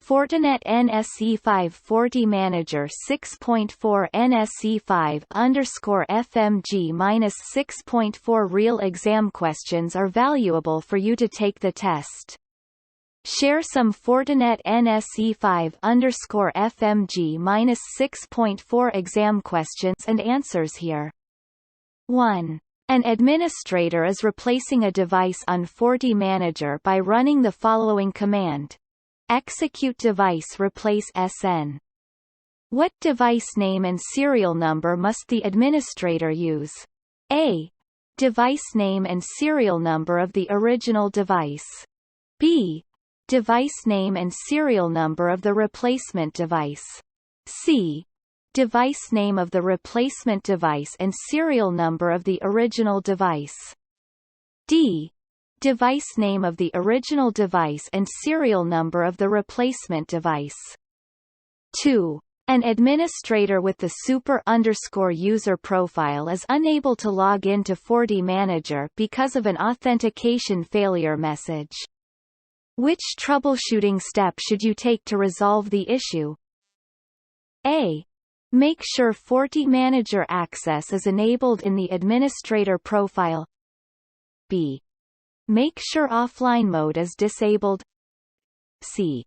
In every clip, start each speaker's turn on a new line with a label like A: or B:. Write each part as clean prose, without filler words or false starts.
A: Fortinet NSE 5 FortiManager 6.4 NSE 5 FMG-6.4 Real exam questions are valuable for you to take the test. Share some Fortinet NSE 5 FMG-6.4 exam questions and answers here. 1. An administrator is replacing a device on FortiManager by running the following command: execute device replace SN. What device name and serial number must the administrator use? A. Device name and serial number of the original device. B. Device name and serial number of the replacement device. C. Device name of the replacement device and serial number of the original device. D. Device name of the original device and serial number of the replacement device. 2. An administrator with the super_user profile is unable to log into FortiManager because of an authentication failure message. Which troubleshooting step should you take to resolve the issue? A. Make sure FortiManager access is enabled in the administrator profile. B. Make sure offline mode is disabled. C.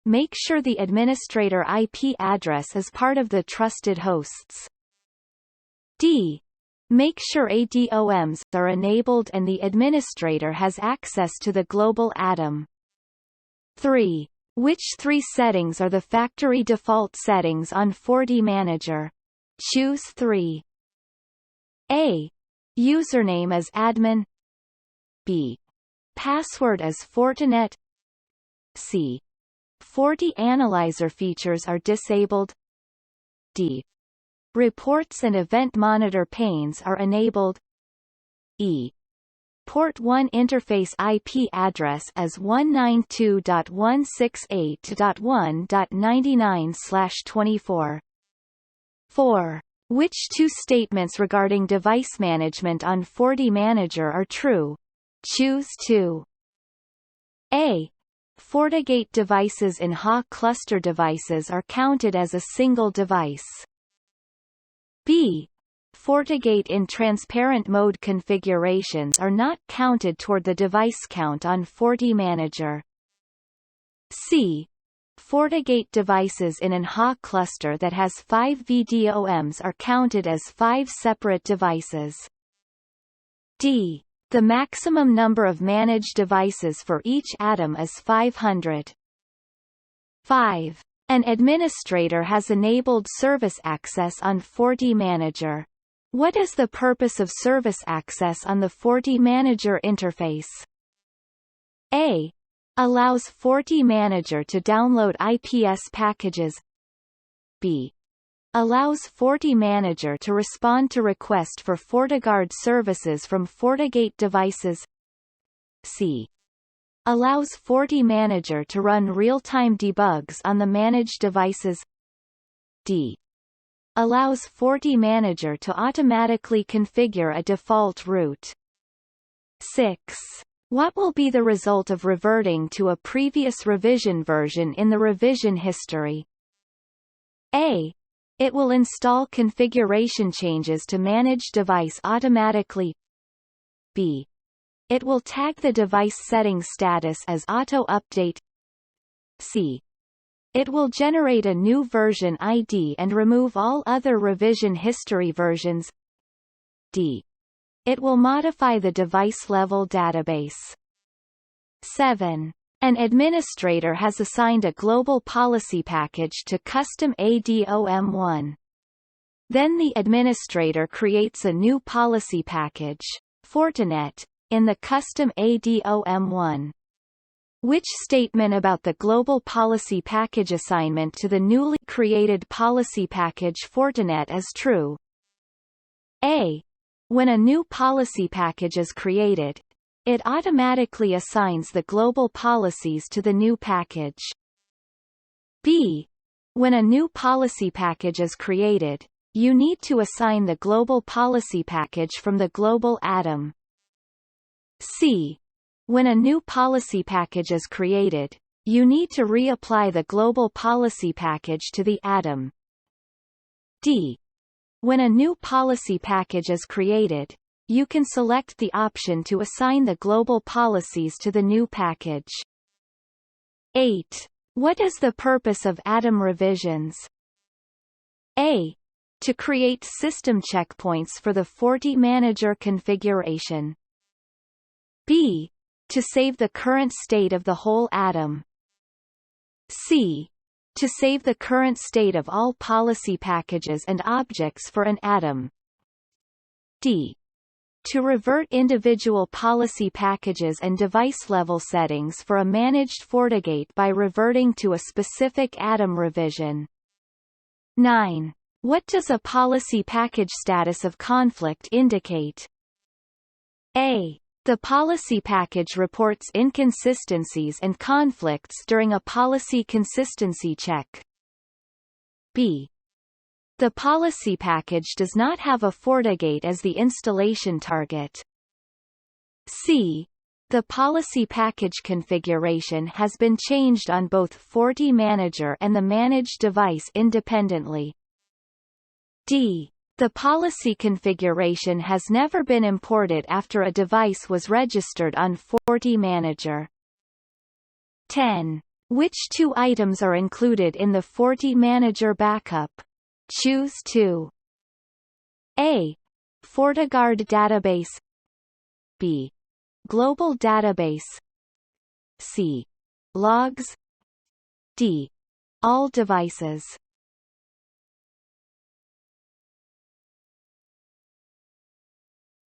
A: Make sure the administrator IP address is part of the trusted hosts. D. Make sure ADOMs are enabled and the administrator has access to the global ADOM. 3. Which 3 settings are the factory default settings on FortiManager? Choose 3. A. Username as admin. B. Password as Fortinet. C. FortiAnalyzer features are disabled. D. Reports and event monitor panes are enabled. E. Port 1 interface IP address as 192.168.1.99/24. 4. Which 2 statements regarding device management on FortiManager are true? Choose 2. A. FortiGate devices in HA cluster devices are counted as a single device. B. FortiGate in transparent mode configurations are not counted toward the device count on FortiManager. C. FortiGate devices in an HA cluster that has 5 VDOMs are counted as 5 separate devices. D. The maximum number of managed devices for each ADOM is 500. 5. An administrator has enabled service access on FortiManager. What is the purpose of service access on the FortiManager interface? A. Allows FortiManager to download IPS packages. B. Allows FortiManager to respond to request for FortiGuard services from FortiGate devices. C. Allows FortiManager to run real-time debugs on the managed devices. D. Allows FortiManager to automatically configure a default route. 6. What will be the result of reverting to a previous revision version in the revision history? A. It will install configuration changes to managed device automatically. B. It will tag the device settings status as auto-update. C. It will generate a new version ID and remove all other revision history versions. D. It will modify the device-level database. 7. An administrator has assigned a global policy package to custom ADOM1. Then the administrator creates a new policy package, Fortinet, in the custom ADOM1. Which statement about the global policy package assignment to the newly created policy package Fortinet is true? A. When a new policy package is created, it automatically assigns the global policies to the new package. B. When a new policy package is created, you need to assign the global policy package from the global ADOM. C. When a new policy package is created, you need to reapply the global policy package to the ADOM D. When a new policy package is created, you can select the option to assign the global policies to the new package. 8. What is the purpose of ADOM revisions? A. To create system checkpoints for the FortiManager configuration. B. To save the current state of the whole ADOM. C. To save the current state of all policy packages and objects for an ADOM. D. To revert individual policy packages and device-level settings for a managed FortiGate by reverting to a specific ADOM revision. 9. What does a policy package status of conflict indicate? A. The policy package reports inconsistencies and conflicts during a policy consistency check. B. The policy package does not have a FortiGate as the installation target. C. The policy package configuration has been changed on both FortiManager and the managed device independently. D. The policy configuration has never been imported after a device was registered on FortiManager. 10. Which two items are included in the FortiManager backup? Choose 2. A. FortiGuard database. B. Global database. C. Logs. D. All devices.